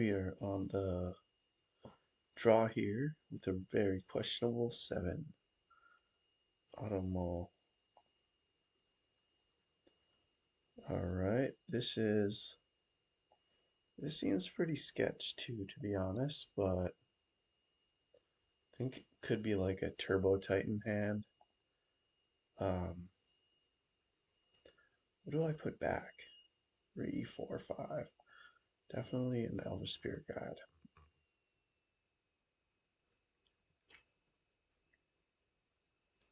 We are on the draw here with a very questionable 7 Automol. Alright, this seems pretty sketch too, to be honest, but I think it could be like a Turbo Titan hand. What do I put back? 3, 4, 5. Definitely an Elvis Spirit Guide.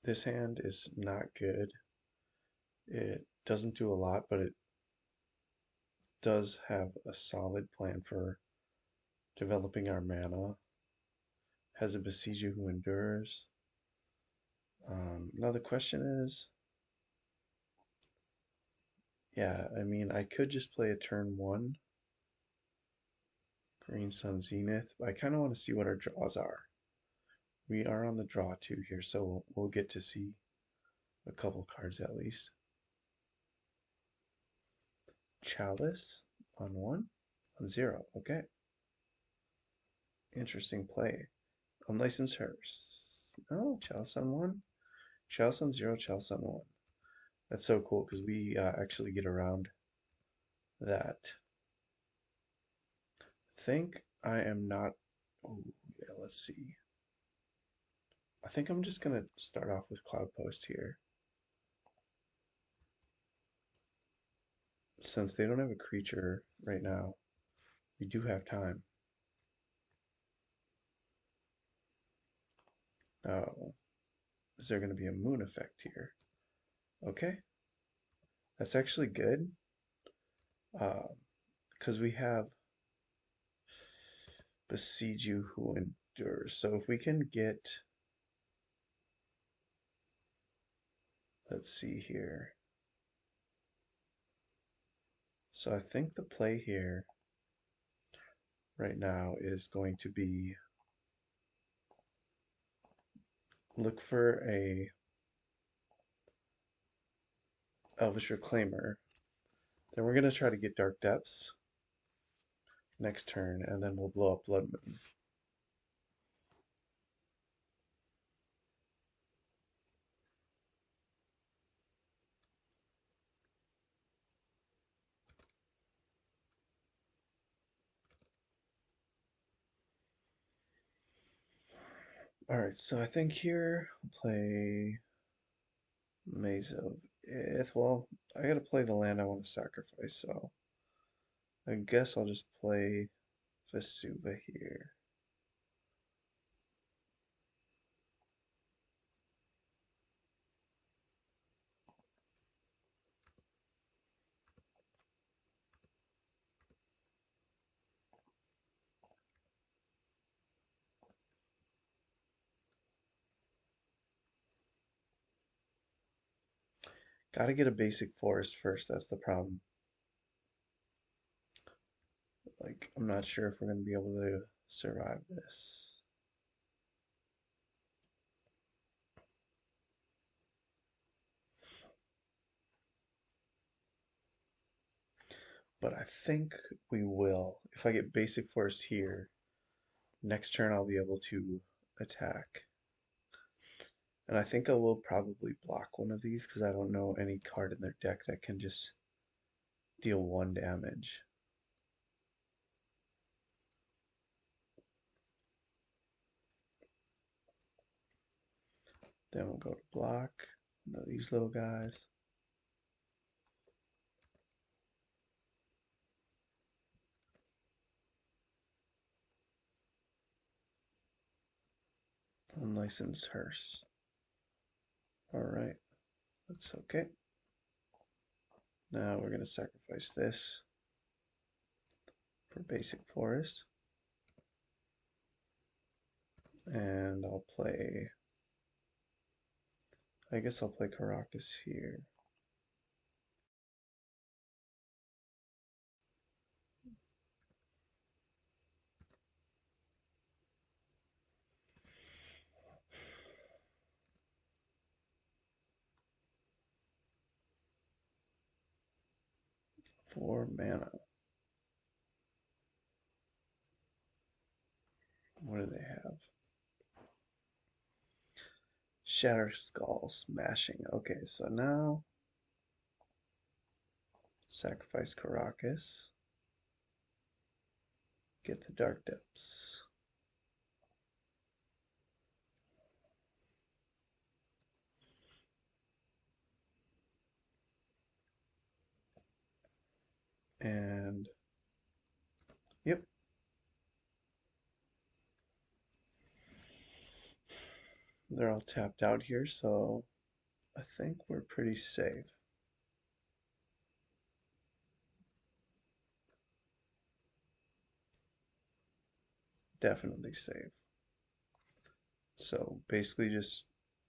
This hand is not good. It doesn't do a lot, but it does have a solid plan for developing our mana. Has a Besieger who endures. Now the question is, yeah, I mean, I could just play a turn 1 Green Sun Zenith, but I kind of want to see what our draws are. We are on the draw 2 here, so we'll get to see a couple cards at least. Chalice on 1, on 0, okay. Interesting play. Unlicensed Hearse. No, Chalice on 1, Chalice on 0, Chalice on 1. That's so cool because we actually get around that. Think I am not. Oh, yeah, let's see. I think I'm just gonna start off with Cloudpost here. Since they don't have a creature right now, we do have time. Oh, is there gonna be a moon effect here? Okay, that's actually good. Because we have Besiege You who endures. So if we can get, let's see here. So I think the play here right now is going to be look for a Elvish Reclaimer. Then we're going to try to get Dark Depths next turn, and then we'll blow up Blood Moon. Alright, so I think here we'll play Maze of Ith. Well, I gotta play the land I want to sacrifice, so I guess I'll just play Vesuva here. Gotta get a basic forest first, that's the problem. Like, I'm not sure if we're gonna be able to survive this. But I think we will. If I get basic forest here, next turn I'll be able to attack. And I think I will probably block one of these because I don't know any card in their deck that can just deal 1 damage. Then we'll go to block one of these little guys. Unlicensed Hearse. Alright, that's okay. Now we're going to sacrifice this for basic forest. And I'll play, I guess I'll play Caracas here. For mana. What do they have? Shatter Skull Smashing. Okay, so now sacrifice Caracas. Get the Dark Depths. And yep. They're all tapped out here, so I think we're pretty safe. Definitely safe. So basically just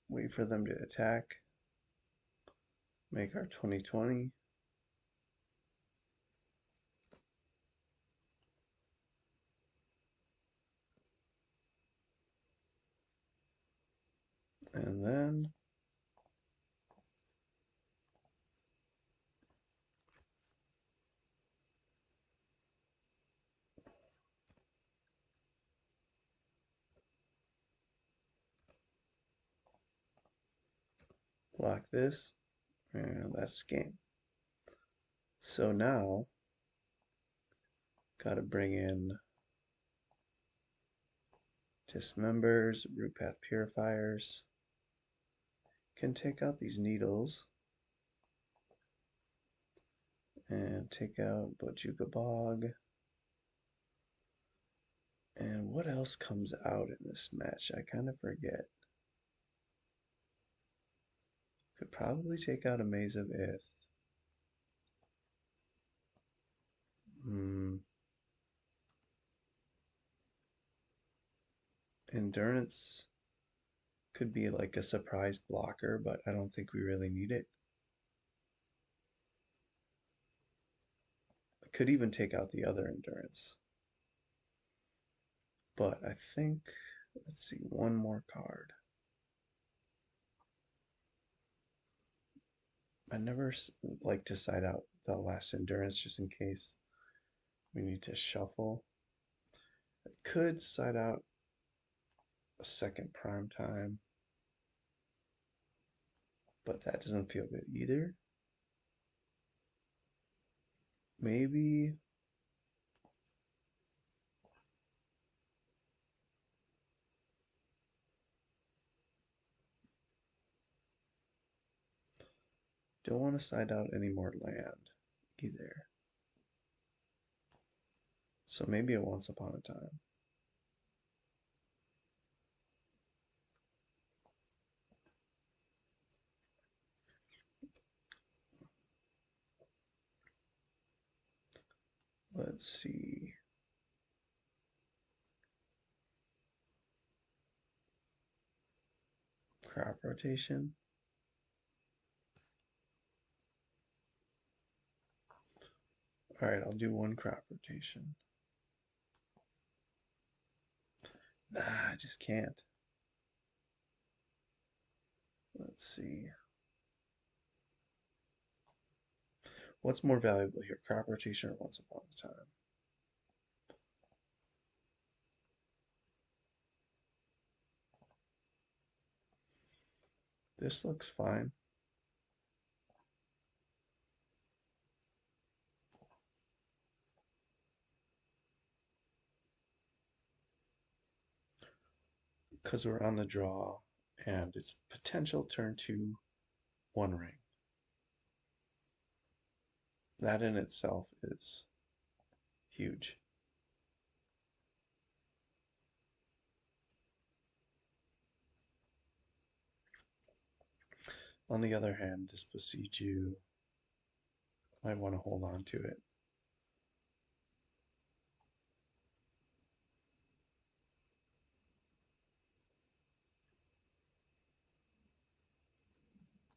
wait for them to attack. Make our 2020. And then block this, and that's game. So now, gotta bring in Dismembers, Root Path Purifiers. Can take out these needles and take out Bojuka Bog. And what else comes out in this match? I kind of forget. Could probably take out a Maze of Ith. Endurance could be like a surprise blocker, but I don't think we really need it. I could even take out the other endurance. But I think, let's see, one more card. I never like to side out the last endurance just in case we need to shuffle. I could side out a second prime time, but that doesn't feel good either. Maybe don't want to side out any more land either. So maybe a Once Upon a Time. Let's see. Crop rotation. Alright, I'll do one crop rotation. Nah, I just can't. Let's see. What's more valuable here, crop rotation or Once Upon a Time? This looks fine. Because we're on the draw and it's potential turn 2 One Ring. That in itself is huge. On the other hand, this Besiege You might want to hold on to it.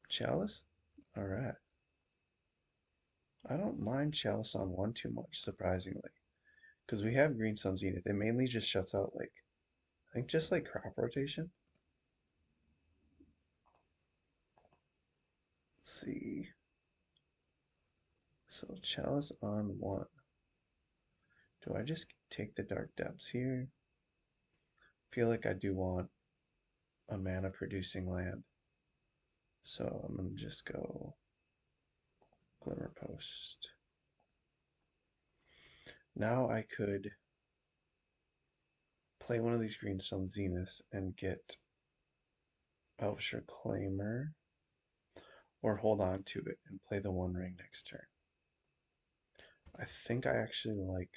Chalice? Alright. I don't mind Chalice on 1 too much, surprisingly. Because we have Green Sun Zenith. It mainly just shuts out, like, I think just like crop rotation. Let's see. So Chalice on 1. Do I just take the Dark Depths here? feel like I do want a mana producing land. So I'm going to just go Glimmer Post. Now I could play one of these Greenstone Zeniths and get Elvish Reclaimer, or hold on to it and play the One Ring next turn. I think I actually like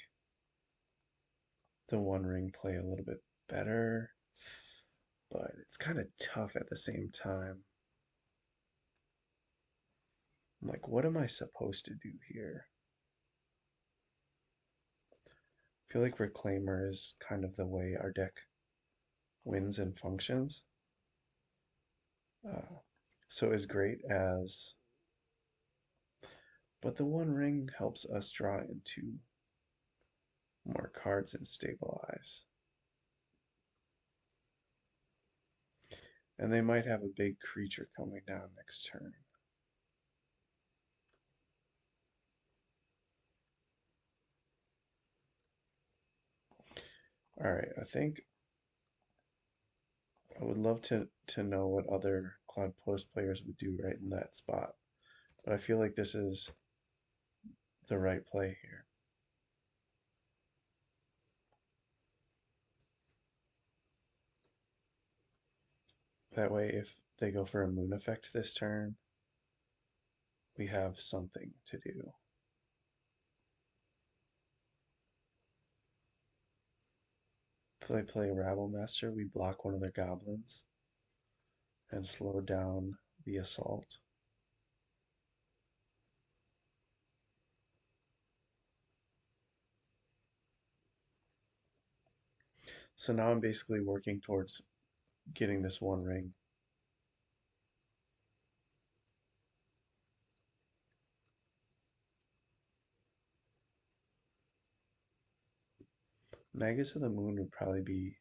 the One Ring play a little bit better, but it's kind of tough at the same time. I'm like, what am I supposed to do here? I feel like Reclaimer is kind of the way our deck wins and functions. So as great as, but the One Ring helps us draw into more cards and stabilize. And they might have a big creature coming down next turn. Alright, I think I would love to know what other Cloudpost players would do right in that spot. But I feel like this is the right play here. That way, if they go for a moon effect this turn, we have something to do. If they play Rabble Master, we block one of their goblins and slow down the assault. So now I'm basically working towards getting this One Ring. Magus of the Moon would probably be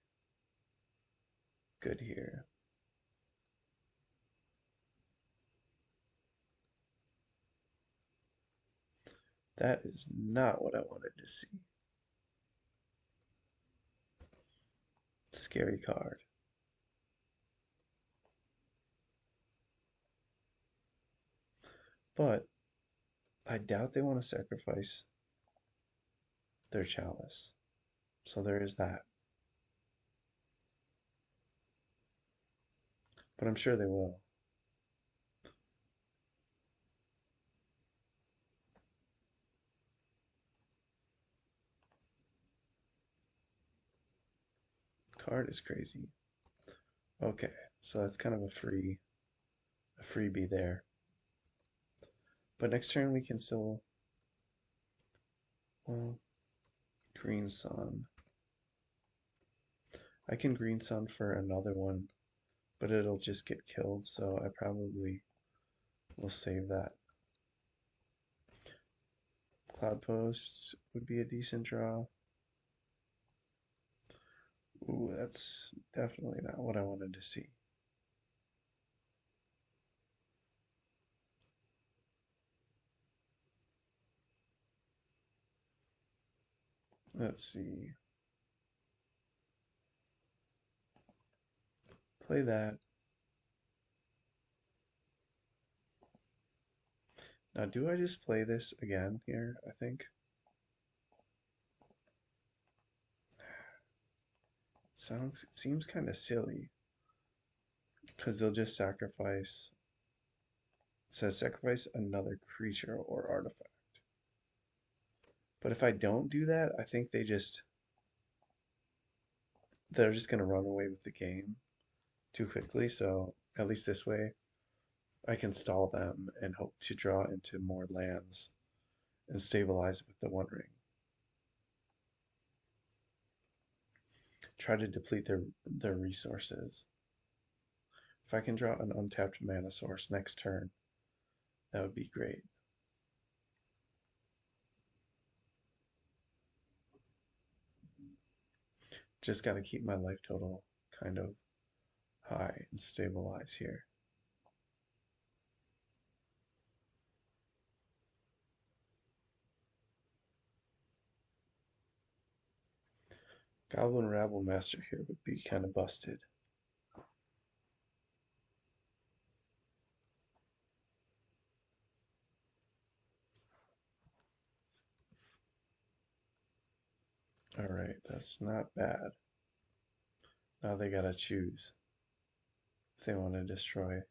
good here. That is not what I wanted to see. Scary card. But I doubt they want to sacrifice their chalice. So there is that. But I'm sure they will. Card is crazy. Okay, so that's kind of a freebie there. But next turn we can still, well, Green Sun. I can Green Sun for another one, but it'll just get killed, so I probably will save that. Cloudpost would be a decent draw. Ooh, that's definitely not what I wanted to see. Let's see. Play that. Now, do I just play this again here, I think? Seems kind of silly. Because they'll just sacrifice. It says sacrifice another creature or artifact. But if I don't do that, I think they're just going to run away with the game too quickly. So at least this way, I can stall them and hope to draw into more lands and stabilize with the One Ring. Try to deplete their resources. If I can draw an untapped mana source next turn, that would be great. Just got to keep my life total kind of high and stabilize here. Goblin Rabble Master here would be kind of busted. Alright, that's not bad. Now they gotta choose if they want to destroy.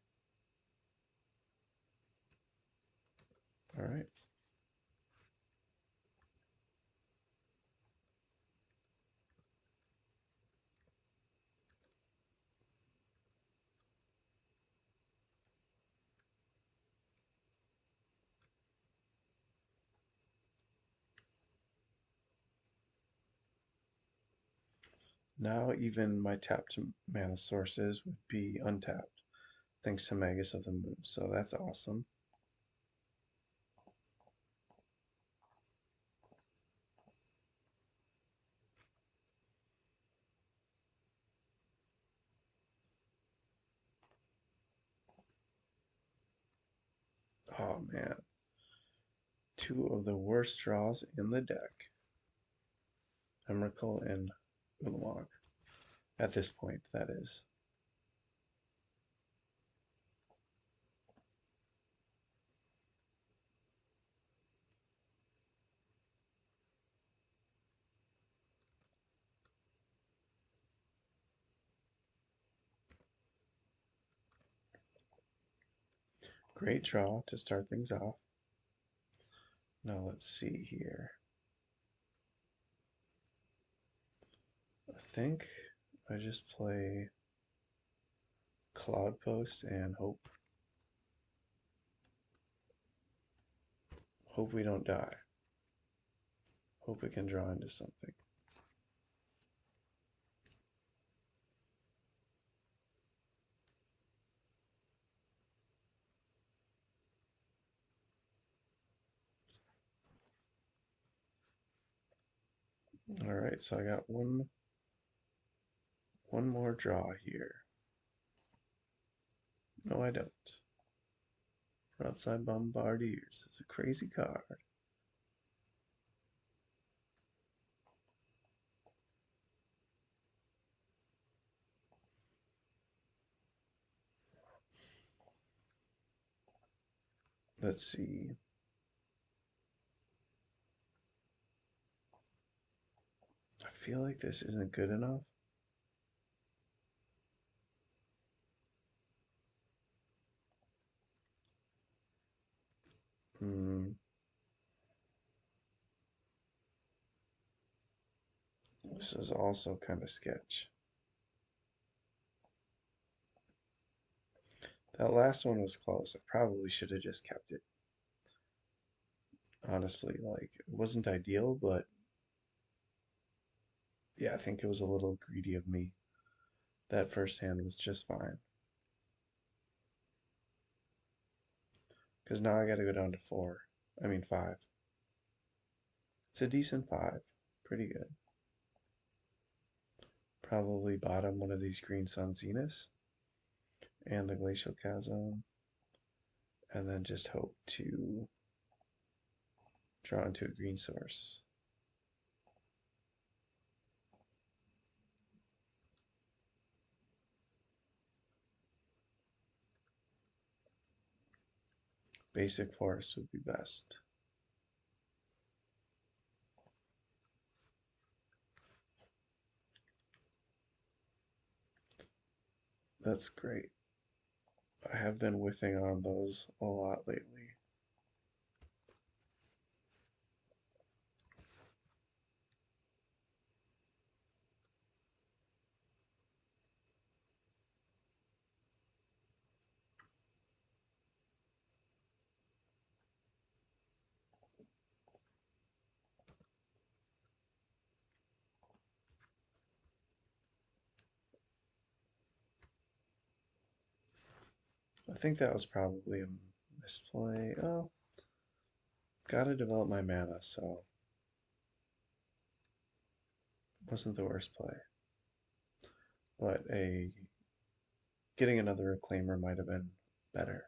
Alright. Now even my tapped mana sources would be untapped, thanks to Magus of the Moon, so that's awesome. Oh man, two of the worst draws in the deck. Emrakul and Ulamog. At this point, that is. Great draw to start things off. Now let's see here. I think I just play Cloudpost and hope we don't die. Hope we can draw into something. Alright, so I got one more draw here. No, I don't. Outside Bombardiers is a crazy card. Let's see. I feel like this isn't good enough. This is also kind of sketch. That last one was close. I probably should have just kept it. Honestly, like, it wasn't ideal, but yeah, I think it was a little greedy of me. That first hand was just fine. Because now I gotta go down to 4. I mean 5. It's a decent 5. Pretty good. Probably bottom one of these Green Sun Zeniths and the Glacial Chasm, and then just hope to draw into a green source. Basic forest would be best. That's great. I have been whiffing on those a lot lately. I think that was probably a misplay. Oh, gotta develop my mana, so wasn't the worst play. But getting another reclaimer might have been better.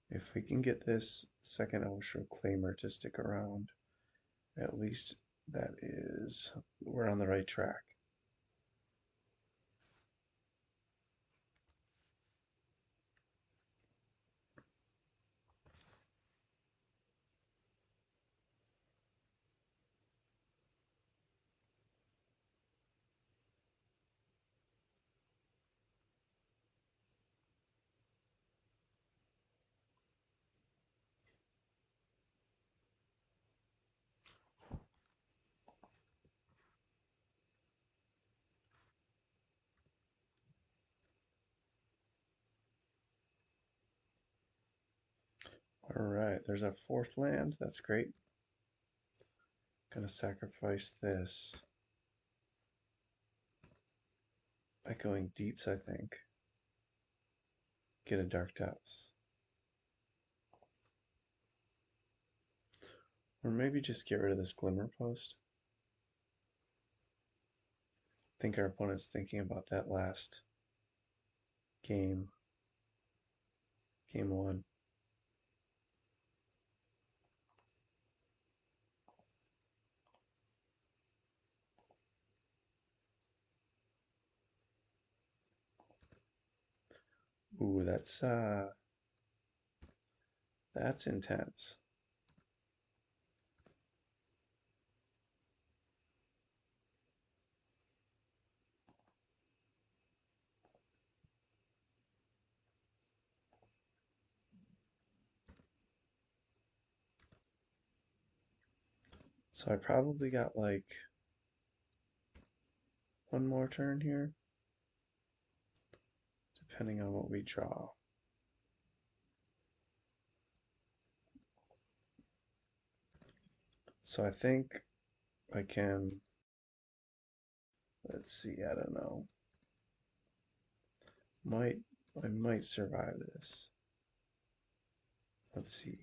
If we can get this second Elvish Reclaimer to stick around, at least we're on the right track. Alright, there's our fourth land. That's great. Gonna sacrifice this. Echoing Deeps, I think. Get a Dark Depths. Or maybe just get rid of this Glimmer Post. I think our opponent's thinking about that last game. Game 1. Ooh, that's intense. So I probably got like one more turn here, depending on what we draw. So I think I can, let's see, I don't know. I might survive this. Let's see.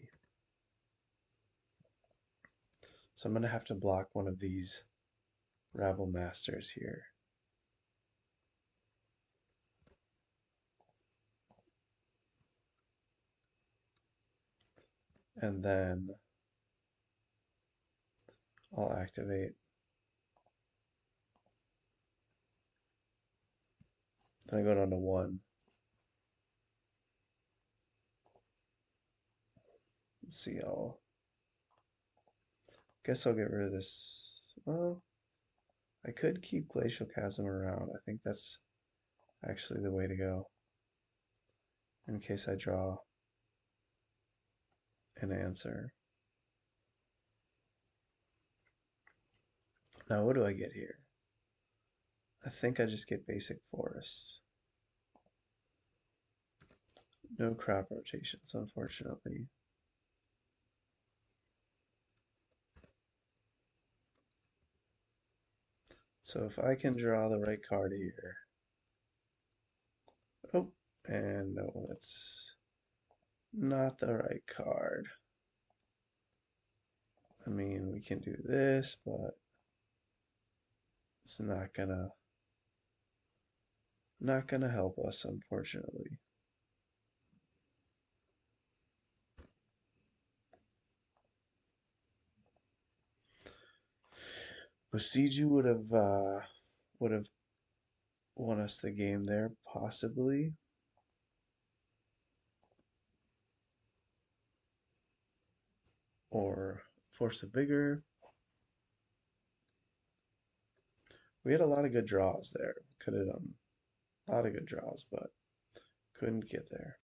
So I'm gonna have to block one of these Rabble Masters here. And then I'll activate. Then I go down to 1. Let's see, guess I'll get rid of this. Well, I could keep Glacial Chasm around. I think that's actually the way to go. In case I draw an answer. Now what do I get here? I think I just get basic forests. No crop rotations, unfortunately. So if I can draw the right card here. Oh, and no, that's not the right card. I mean, we can do this, but it's not gonna help us, unfortunately. Bosiju would have won us the game there, possibly. Or Force of Vigor. We had a lot of good draws there. Could have done a lot of good draws, but couldn't get there.